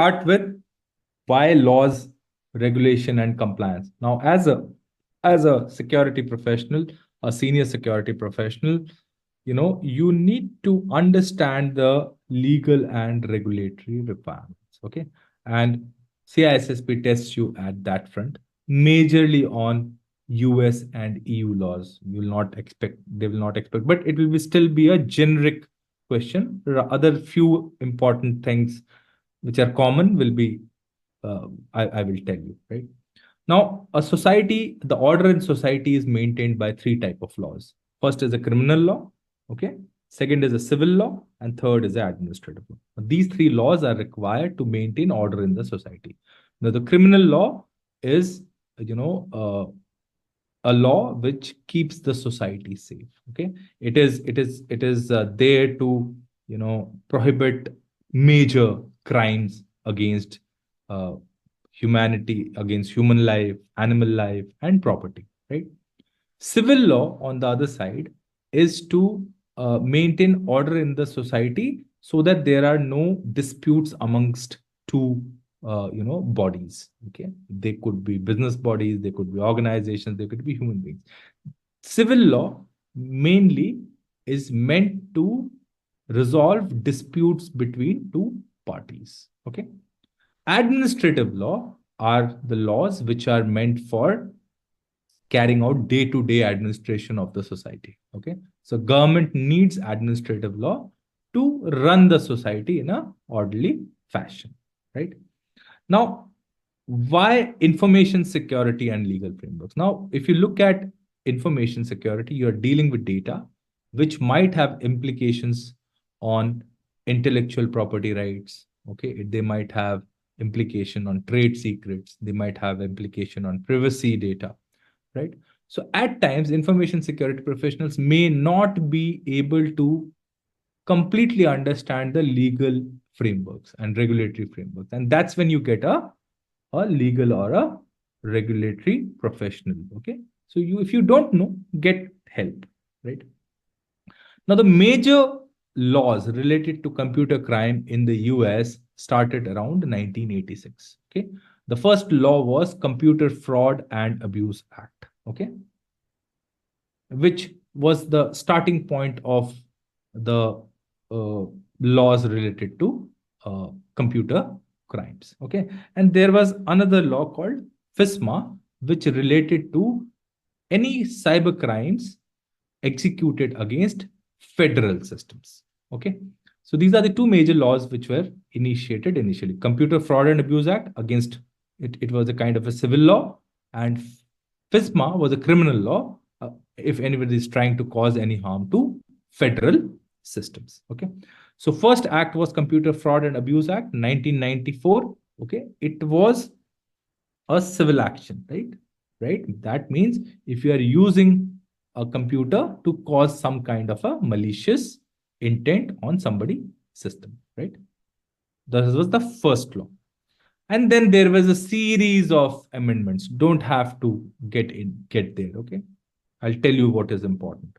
start with why laws, regulation, and compliance. Now, as a security professional, a senior security professional, you need to understand the legal and regulatory requirements. Okay. And CISSP tests you at that front, majorly on US and EU laws. They will not expect, but it will still be a generic question. There are other few important things which are common will be, I will tell you, right? Now, the order in society is maintained by three type of laws. First is a criminal law, okay? Second is a civil law, and third is the administrative law. These three laws are required to maintain order in the society. Now, the criminal law is, a law which keeps the society safe. Okay, it is there to prohibit major crimes against uh, humanity, against human life, animal life, and property. Right. Civil law, on the other side, is to maintain order in the society so that there are no disputes amongst two bodies. Okay, they could be business bodies, they could be organizations, they could be human beings. Civil law mainly is meant to resolve disputes between two parties. Okay, administrative law are the laws which are meant for carrying out day-to-day administration of the society. Okay, so government needs administrative law to run the society in a orderly fashion. Right. Now, why information security and legal frameworks? Now, if you look at information security, you're dealing with data which might have implications on intellectual property rights. Okay, they might have implication on trade secrets. They might have implication on privacy data, right? So at times, information security professionals may not be able to completely understand the legal frameworks and regulatory frameworks. And that's when you get a legal or a regulatory professional. Okay. So if you don't know, get help, right? Now, the major laws related to computer crime in the US started around 1986. Okay. The first law was Computer Fraud and Abuse Act. Okay. Which was the starting point of the laws related to computer crimes. Okay. And there was another law called FISMA, which related to any cyber crimes executed against federal systems. Okay. So these are the two major laws which were initiated initially. Computer Fraud and Abuse Act against it was a kind of a civil law, and FISMA was a criminal law if anybody is trying to cause any harm to federal systems. Okay. So first act was Computer Fraud and Abuse Act, 1994. Okay. It was a civil action, right? Right. That means if you are using a computer to cause some kind of a malicious intent on somebody's system, right? This was the first law. And then there was a series of amendments. Don't have to get there. Okay. I'll tell you what is important.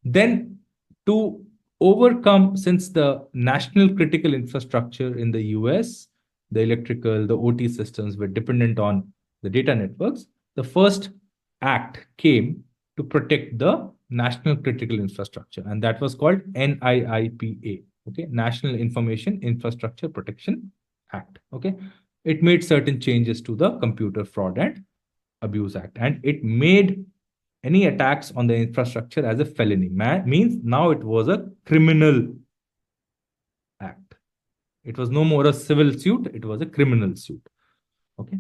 Then to overcome, since the national critical infrastructure in the US, the electrical, the OT systems were dependent on the data networks, the first act came to protect the national critical infrastructure, and that was called NIIPA. Okay, National Information Infrastructure Protection Act. Okay, it made certain changes to the Computer Fraud and Abuse Act, and it made any attacks on the infrastructure as a felony. Means now it was a criminal act. It was no more a civil suit, it was a criminal suit. Okay.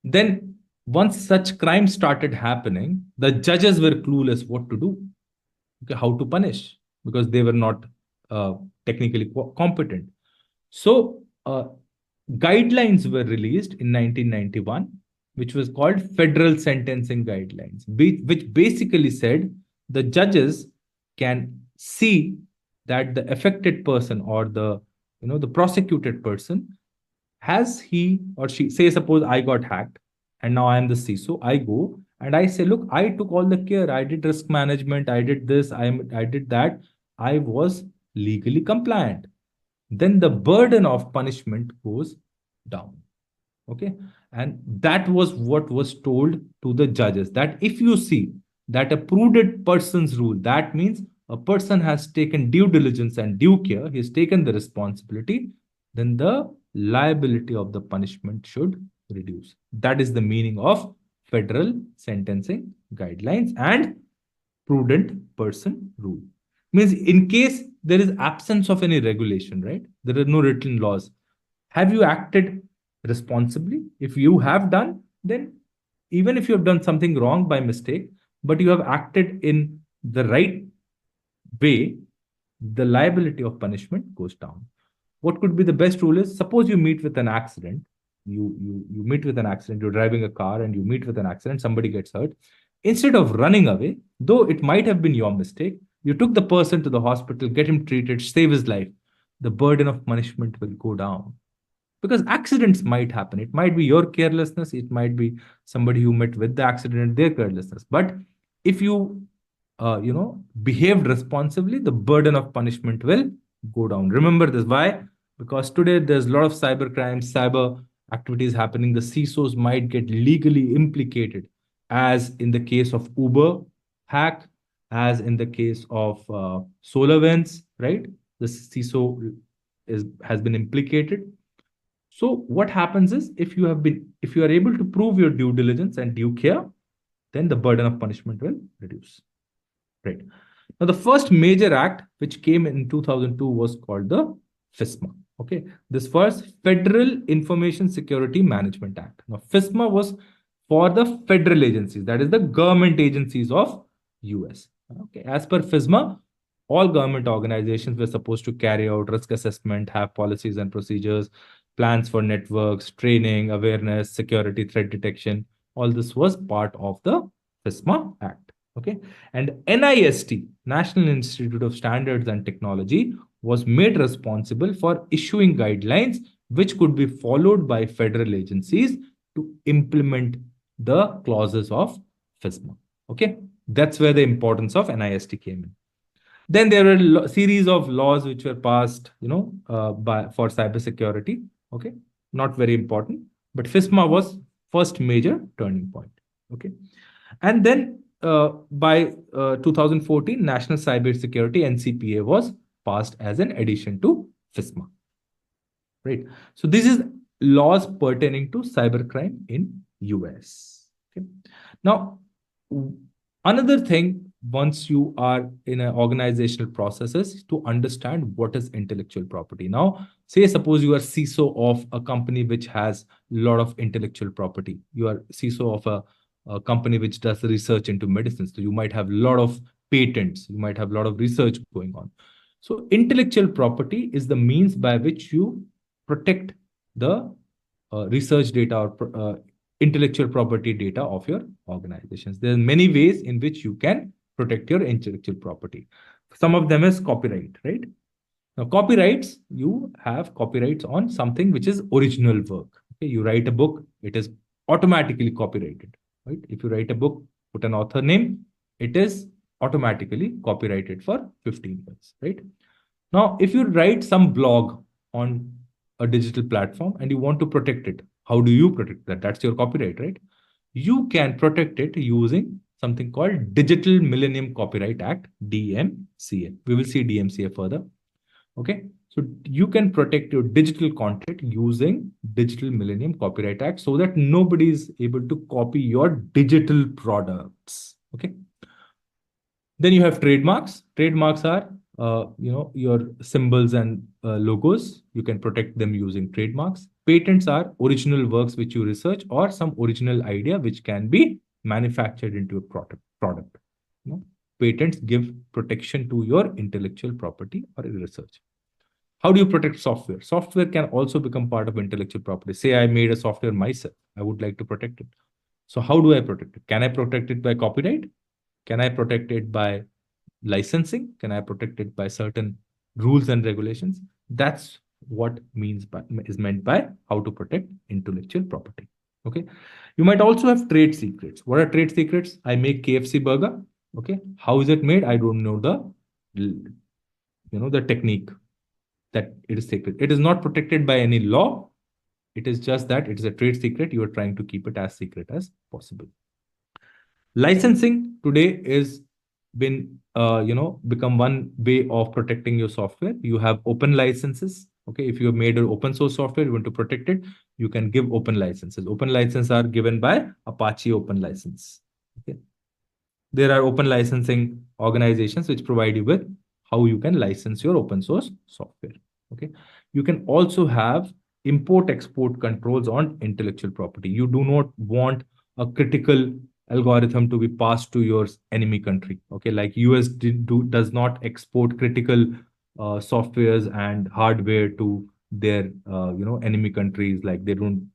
Then once such crimes started happening, the judges were clueless what to do. Okay, how to punish, because they were not technically competent. So guidelines were released in 1991, which was called Federal Sentencing Guidelines, which basically said the judges can see that the affected person or the prosecuted person, has he or she, say suppose I got hacked and now I am the CISO, I go and I say, look, I took all the care, I did risk management, I did this, I did that, I was legally compliant. then the burden of punishment goes down. Okay. And that was what was told to the judges, that if you see that a prudent person's rule, that means a person has taken due diligence and due care, he's taken the responsibility, then the liability of the punishment should reduce. That is the meaning of federal sentencing guidelines and prudent person rule. Means in case there is absence of any regulation, right? There are no written laws. Have you acted responsibly? If you have done, then even if you have done something wrong by mistake, but you have acted in the right way, the liability of punishment goes down. What could be the best rule is, suppose you meet with an accident, you meet with an accident, you're driving a car and you meet with an accident, somebody gets hurt. Instead of running away, though it might have been your mistake, you took the person to the hospital, get him treated, save his life. The burden of punishment will go down, because accidents might happen. It might be your carelessness, it might be somebody who met with the accident, their carelessness. But if you behaved responsibly, the burden of punishment will go down. Remember this. Why? Because today there's a lot of cyber crimes, cyber activities happening. The CISOs might get legally implicated, as in the case of Uber hack, as in the case of SolarWinds, right? The CISO has been implicated. So what happens is, if you are able to prove your due diligence and due care, then the burden of punishment will reduce. Right. Now, the first major act which came in 2002 was called the FISMA. Okay. This was Federal Information Security Management Act. Now, FISMA was for the federal agencies, that is the government agencies of US. Okay. As per FISMA, all government organizations were supposed to carry out risk assessment, have policies and procedures, plans for networks, training, awareness, security, threat detection. All this was part of the FISMA Act. Okay. And NIST, National Institute of Standards and Technology, was made responsible for issuing guidelines which could be followed by federal agencies to implement the clauses of FISMA. Okay. That's where the importance of NIST came in. Then there were a series of laws which were passed, for cybersecurity. Okay, not very important, but FISMA was first major turning point. Okay, and then by 2014, National Cybersecurity (NCPA) was passed as an addition to FISMA. Right. So this is laws pertaining to cybercrime in US. Okay. Now, another thing, once you are in an organizational processes, to understand what is intellectual property. Now, say suppose you are CISO of a company which has a lot of intellectual property. You are CISO of a company which does research into medicine. So you might have a lot of patents. You might have a lot of research going on. So intellectual property is the means by which you protect the research data or intellectual property data of your organizations. There are many ways in which you can protect your intellectual property. Some of them is copyright, right? Now, copyrights, you have copyrights on something which is original work. Okay, you write a book, it is automatically copyrighted, right? If you write a book, put an author name, it is automatically copyrighted for 15 years, right? Now, if you write some blog on a digital platform and you want to protect it, how do you protect that? That's your copyright, right? You can protect it using something called Digital Millennium Copyright Act, DMCA. We will see DMCA further. Okay. So you can protect your digital content using Digital Millennium Copyright Act so that nobody is able to copy your digital products. Okay. Then you have trademarks. Trademarks are your symbols and logos. You can protect them using trademarks. Patents are original works which you research or some original idea which can be manufactured into a product. Patents give protection to your intellectual property or research. How do you protect software? Software can also become part of intellectual property. Say I made a software myself. I would like to protect it. So how do I protect it? Can I protect it by copyright? Can I protect it by licensing? Can I protect it by certain rules and regulations? That's what is meant by how to protect intellectual property. Okay. You might also have trade secrets. What are trade secrets? I make KFC burger. Okay. How is it made? I don't know the technique. that it is sacred. It is not protected by any law. It is just that it is a trade secret. You are trying to keep it as secret as possible. Licensing today is been become one way of protecting your software. You have open licenses. Okay, if you have made an open source software, you want to protect it, you can give open licenses. Open licenses are given by Apache Open License. Okay, there are open licensing organizations which provide you with how you can license your open source software. Okay, you can also have import export controls on intellectual property. You do not want a critical algorithm to be passed to your enemy country. Okay, like US does not export critical softwares and hardware to their enemy countries. Like they don't,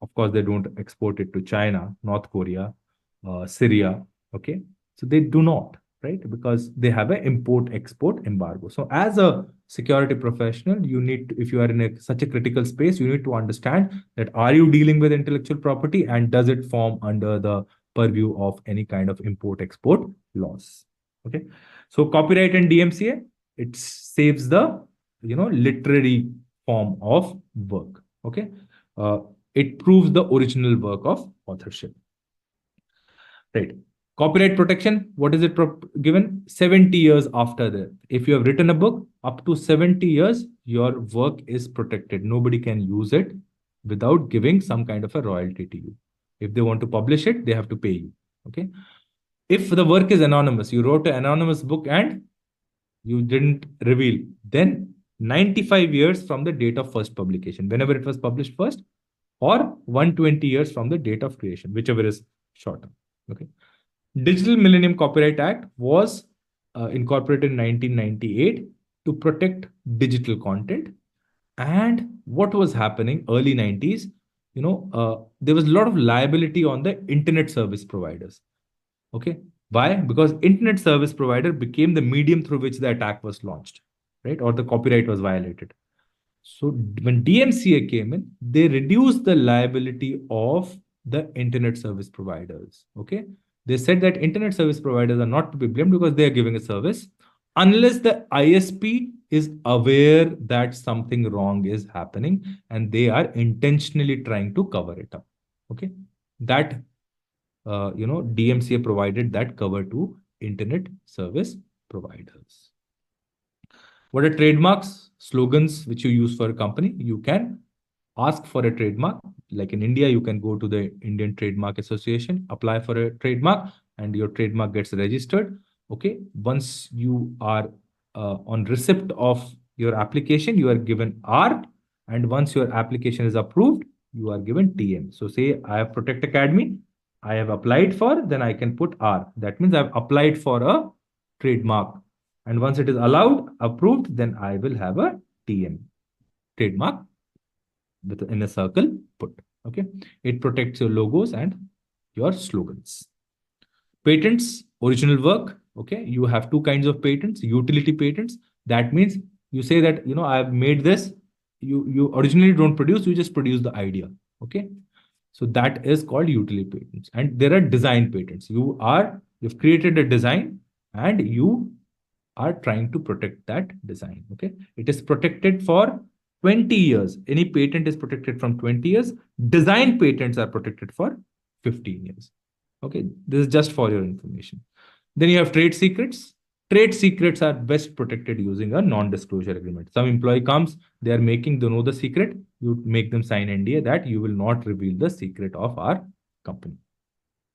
of course, they don't export it to China, North Korea, Syria. Okay, so they do not, right? Because they have an import-export embargo. So as a security professional, you need to, if you are in such a critical space, you need to understand that are you dealing with intellectual property and does it form under the purview of any kind of import-export laws? Okay, so copyright and DMCA, it saves the literary form of work. Okay. It proves the original work of authorship. Right. Copyright protection, what is it given? 70 years after that. If you have written a book, up to 70 years, your work is protected. Nobody can use it without giving some kind of a royalty to you. If they want to publish it, they have to pay you. Okay. If the work is anonymous, you wrote an anonymous book and you didn't reveal, then 95 years from the date of first publication, whenever it was published first, or 120 years from the date of creation, whichever is shorter. Okay. Digital Millennium Copyright Act was incorporated in 1998 to protect digital content. And what was happening early 90s, there was a lot of liability on the internet service providers. Okay. Why? Because internet service provider became the medium through which the attack was launched, right? Or the copyright was violated. So when DMCA came in, they reduced the liability of the internet service providers. Okay. They said that internet service providers are not to be blamed because they are giving a service unless the ISP is aware that something wrong is happening and they are intentionally trying to cover it up. Okay. That, DMCA provided that cover to internet service providers. What are trademarks? Slogans which you use for a company. You can ask for a trademark. Like in India, you can go to the Indian Trademark Association, apply for a trademark, and your trademark gets registered. Okay. Once you are on receipt of your application, you are given R. And once your application is approved, you are given TM. So say I have Protect Academy, I have applied for, then I can put R. That means I've applied for a trademark. And once it is allowed, approved, then I will have a TM, trademark, in a circle put. Okay. It protects your logos and your slogans. Patents, original work. Okay. You have two kinds of patents, utility patents. That means you say that, I've made this. You originally don't produce, you just produce the idea. Okay. So that is called utility patents. And there are design patents. You've created a design and you are trying to protect that design. Okay. It is protected for 20 years. Any patent is protected from 20 years. Design patents are protected for 15 years. Okay. This is just for your information. Then you have trade secrets. Trade secrets are best protected using a non-disclosure agreement. Some employee comes, they are making know the secret. You make them sign NDA that you will not reveal the secret of our company.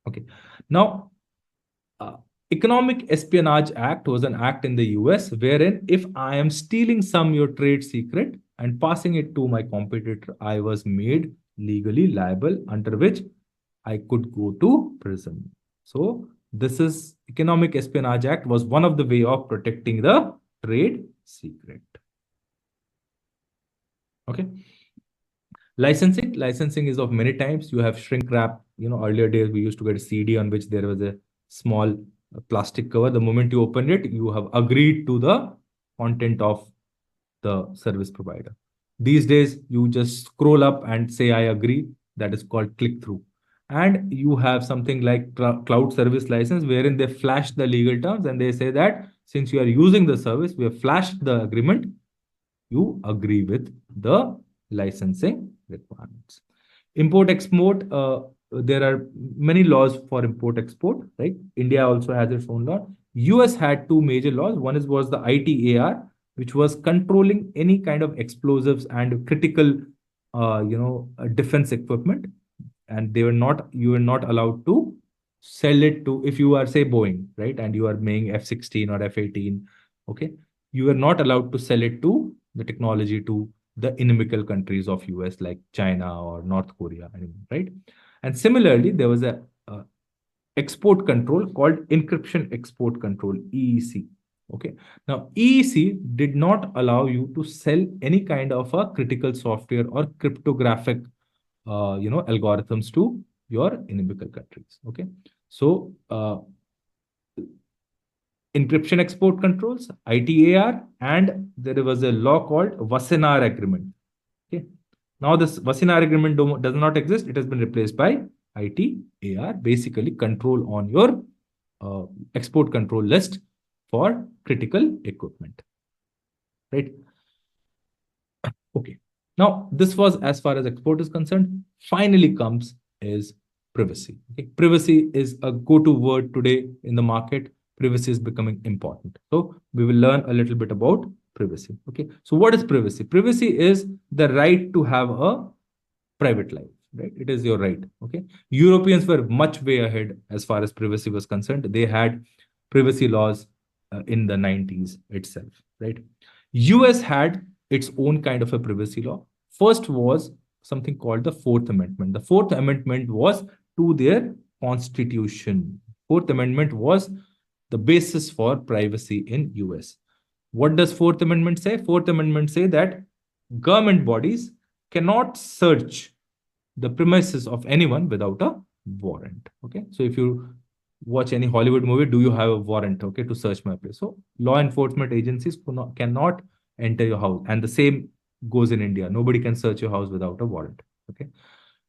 Okay. Now, Economic Espionage Act was an act in the US wherein if I am stealing your trade secret and passing it to my competitor, I was made legally liable, under which I could go to prison. So this is Economic Espionage Act was one of the way of protecting the trade secret. Okay. Licensing is of many types. You have shrink wrap. Earlier days we used to get a CD on which there was a small plastic cover. The moment you open it, you have agreed to the content of the service provider. These days, you just scroll up and say, I agree. That is called click through. And you have something like cloud service license, wherein they flash the legal terms and they say that since you are using the service, we have flashed the agreement. you agree with the licensing requirements. Import export, there are many laws for import export, right? India also has its own law. US had two major laws. One was the ITAR, which was controlling any kind of explosives and critical, defense equipment, and you were not allowed to sell it to, if you are say Boeing, right, and you are making F-16 or F-18, okay, you are not allowed to sell it to the technology to the inimical countries of US like China or North Korea, right? And similarly, there was a export control called encryption export control, EEC. Okay. Now, EEC did not allow you to sell any kind of a critical software or cryptographic, algorithms to your inimical countries. Okay. So, encryption export controls, ITAR, and there was a law called Wassenaar Agreement. Okay. Now this Wassenaar Agreement does not exist. It has been replaced by ITAR, basically control on your export control list for critical equipment. Right. Okay. Now this was as far as export is concerned. Finally comes is privacy. Okay. Privacy is a go-to word today in the market. Privacy is becoming important. So we will learn a little bit about privacy. Okay. So what is privacy? Privacy is the right to have a private life, right? It is your right. Okay. Europeans were much way ahead as far as privacy was concerned. They had privacy laws in the 90s itself, right? US had its own kind of a privacy law. First was something called the Fourth Amendment. The Fourth Amendment was to their constitution. Fourth Amendment was the basis for privacy in US. What does Fourth Amendment say? Fourth Amendment say that government bodies cannot search the premises of anyone without a warrant. Okay. So if you watch any Hollywood movie, do you have a warrant, okay, to search my place? So law enforcement agencies cannot enter your house. And the same goes in India. Nobody can search your house without a warrant. Okay.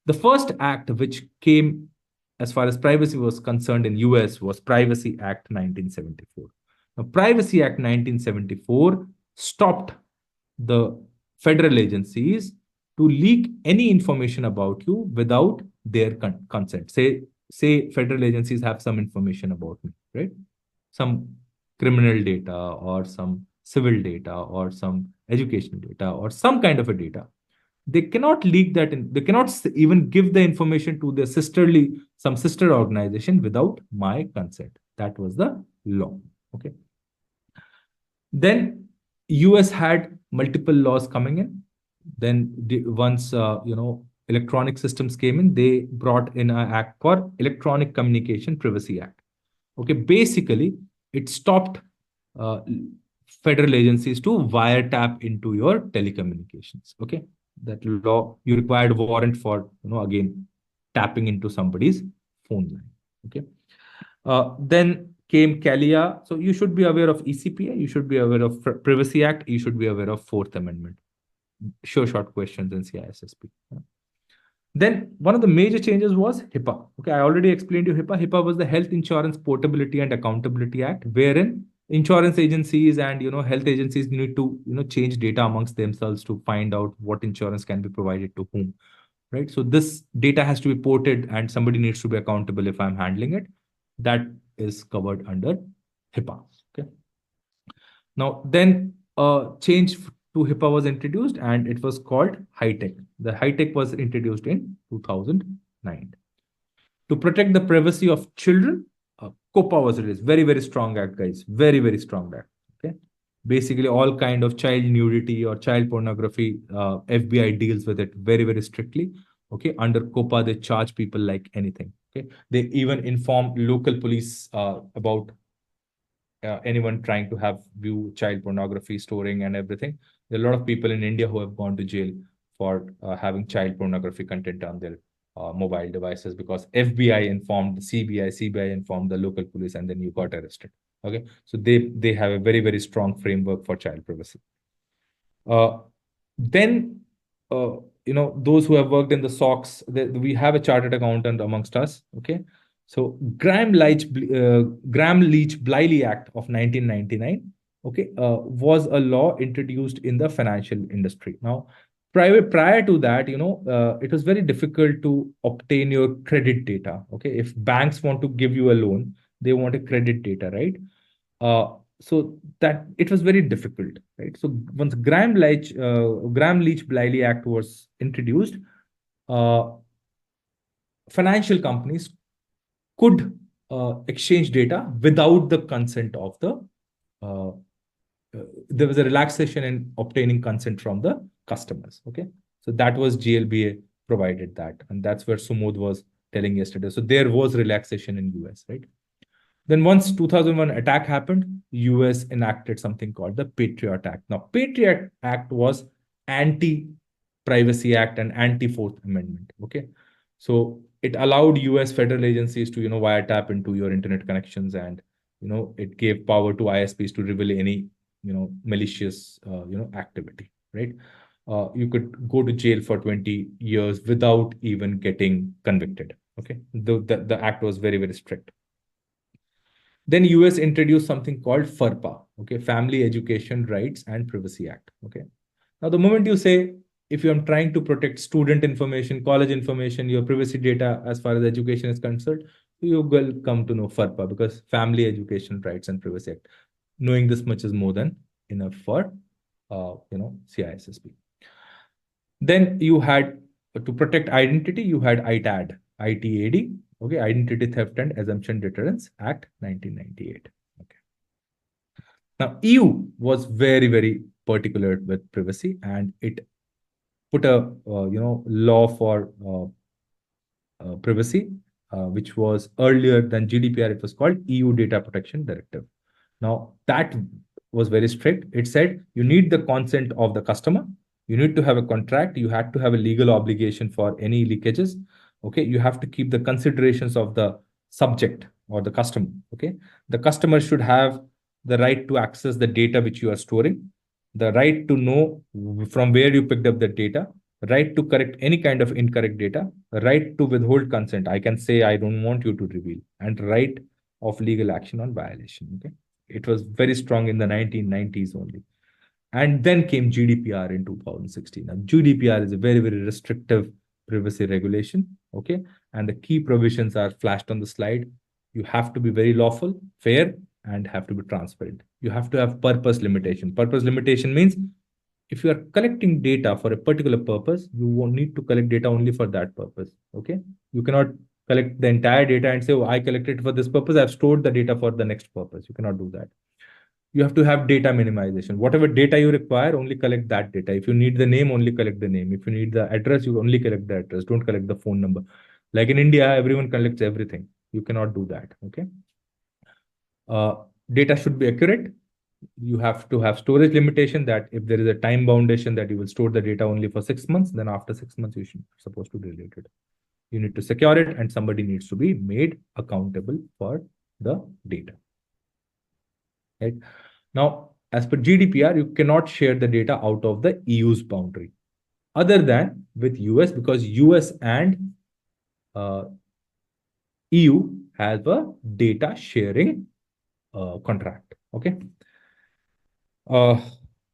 The first act which came as far as privacy was concerned in US was Privacy Act 1974. Now, Privacy Act 1974 stopped the federal agencies to leak any information about you without their consent. Say federal agencies have some information about me, right? Some criminal data or some civil data or some educational data or some kind of a data. They cannot leak that in, they cannot even give the information to their some sister organization without my consent. That was the law. Okay. Then US had multiple laws coming in. Then once electronic systems came in, they brought in an act for Electronic Communication Privacy Act. Okay, basically it stopped federal agencies to wiretap into your telecommunications. Okay, that law, you required warrant for again tapping into somebody's phone line. Okay, then came CALIA. So you should be aware of ECPA, you should be aware of Privacy Act, you should be aware of Fourth Amendment. Sure, short questions in CISSP. Then one of the major changes was HIPAA. Okay, I already explained you HIPAA. HIPAA was the Health Insurance Portability and Accountability Act, wherein insurance agencies and health agencies need to change data amongst themselves to find out what insurance can be provided to whom. Right. So this data has to be ported and somebody needs to be accountable if I'm handling it. That is covered under HIPAA. Okay. Now then change to HIPAA was introduced and it was called HITECH. The HITECH was introduced in 2009. To protect the privacy of children, COPPA was released. Very, very strong act, guys. Very, very strong act. Okay. Basically, all kind of child nudity or child pornography, FBI deals with it very, very strictly. Okay. Under COPPA, they charge people like anything. Okay. They even inform local police about anyone trying to have view child pornography, storing and everything. There are a lot of people in India who have gone to jail for having child pornography content on their mobile devices because FBI informed the CBI informed the local police, and then you got arrested. Okay, so they have a very, very strong framework for child privacy. Then those who have worked in the SOX, we have a chartered accountant amongst us. Okay, so Graham-Leach-Bliley Act of 1999 okay, was a law introduced in the financial industry. Now, prior to that, it was very difficult to obtain your credit data. Okay, if banks want to give you a loan, they want a credit data, right? So that it was very difficult, right? So once Graham-Leach-Bliley Act was introduced, uh, financial companies could exchange data without the consent of uh, there was a relaxation in obtaining consent from the customers. Okay, so that was GLBA provided that, and that's where Sumodh was telling yesterday. So there was relaxation in US, right? Then once 2001 attack happened, US enacted something called the Patriot Act. Now, Patriot Act was anti-privacy act and anti-Fourth Amendment. Okay, so it allowed US federal agencies to wiretap into your internet connections, and it gave power to ISPs to reveal any malicious activity. Right, you could go to jail for 20 years without even getting convicted. Okay, the act was very, very strict. Then US introduced something called FERPA, okay, Family Education Rights and Privacy Act. Okay. Now, the moment you say, if I'm trying to protect student information, college information, your privacy data as far as education is concerned, you will come to know FERPA, because Family Education Rights and Privacy Act. Knowing this much is more than enough for CISSP. Then you had, to protect identity, you had ITAD, okay, Identity Theft and Assumption Deterrence Act 1998. Okay. Now, EU was very, very particular with privacy, and it put a law for privacy, which was earlier than GDPR. It was called EU Data Protection Directive. Now, that was very strict. It said you need the consent of the customer. You need to have a contract. You had to have a legal obligation for any leakages. Okay, you have to keep the considerations of the subject or the customer. Okay, the customer should have the right to access the data which you are storing, the right to know from where you picked up the data, right to correct any kind of incorrect data, right to withhold consent. I can say I don't want you to reveal, and right of legal action on violation. Okay, it was very strong in the 1990s only. And then came GDPR in 2016. Now, GDPR is a very, very restrictive privacy regulation. Okay. And the key provisions are flashed on the slide. You have to be very lawful, fair, and have to be transparent. You have to have purpose limitation. Purpose limitation means if you are collecting data for a particular purpose, you won't need to collect data only for that purpose. Okay. You cannot collect the entire data and say, oh, I collected for this purpose, I've stored the data for the next purpose. You cannot do that. You have to have data minimization. Whatever data you require, only collect that data. If you need the name, only collect the name. If you need the address, you only collect the address. Don't collect the phone number. Like in India, everyone collects everything. You cannot do that. Okay. Data should be accurate. You have to have storage limitation, that if there is a time boundation that you will store the data only for 6 months, then after 6 months, you should supposed to delete it. You need to secure it, and somebody needs to be made accountable for the data. Right? Now, as per GDPR, you cannot share the data out of the EU's boundary, other than with US, because US and EU have a data sharing contract. Okay.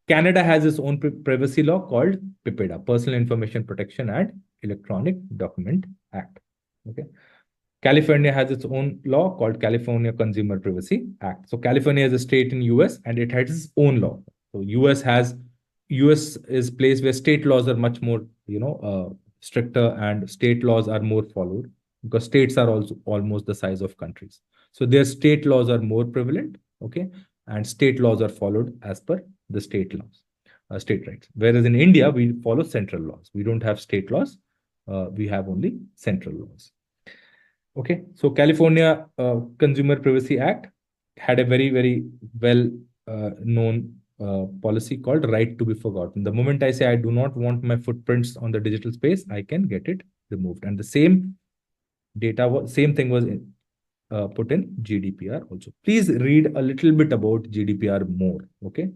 Canada has its own privacy law called PIPEDA, Personal Information Protection and Electronic Document Act. Okay. California has its own law called California Consumer Privacy Act. So California is a state in US, and it has its own law. So US is place where state laws are much more stricter, and state laws are more followed, because states are also almost the size of countries. So their state laws are more prevalent. Okay, and state laws are followed as per the state laws, state rights. Whereas in India, we follow central laws. We don't have state laws. We have only central laws. Okay, so California Consumer Privacy Act had a very, very well known policy called right to be forgotten. The moment I say I do not want my footprints on the digital space, I can get it removed. And the same same thing was put in GDPR also. Please read a little bit about GDPR more. Okay,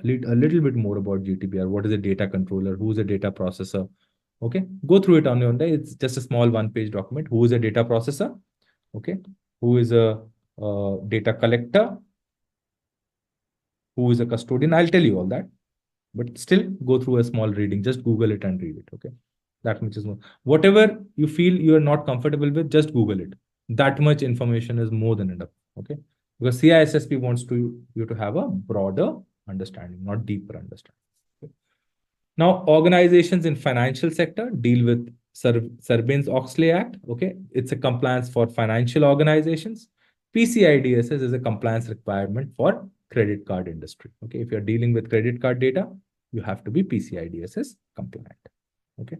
read a little bit more about GDPR. What is a data controller? Who's a data processor? Okay, go through it on your own day. It's just a small one-page document. Who is a data processor? Okay, who is a data collector? who is a custodian. I'll tell you all that, but still go through a small reading. Just Google it and read it. Okay, that much is more. Whatever you feel you are not comfortable with, just Google it. That much information is more than enough. Okay, because CISSP wants you to have a broader understanding, not deeper understanding. Okay? Now, organizations in financial sector deal with Sarbanes-Oxley Act. Okay, it's a compliance for financial organizations. PCI-DSS is a compliance requirement for credit card industry. Okay, if you're dealing with credit card data, you have to be PCI-DSS compliant. Okay.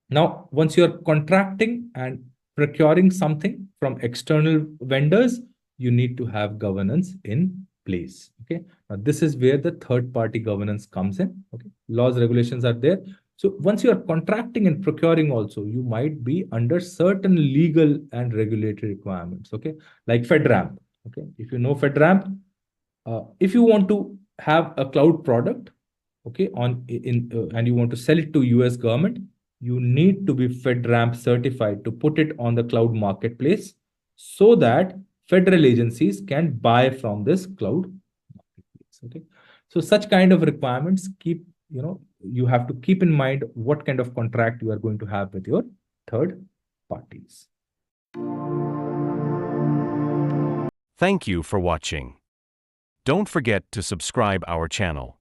Now, once you're contracting and procuring something from external vendors, you need to have governance in place. Okay. Now, this is where the third-party governance comes in. Okay. Laws, regulations are there. So once you are contracting and procuring also, you might be under certain legal and regulatory requirements. Okay. Like FedRAMP. Okay. If you know FedRAMP, if you want to have a cloud product, okay, and you want to sell it to US government, you need to be FedRAMP certified to put it on the cloud marketplace so that federal agencies can buy from this cloud marketplace. Okay. So such kind of requirements you have to keep in mind what kind of contract you are going to have with your third parties. Thank you for watching. Don't forget to subscribe our channel.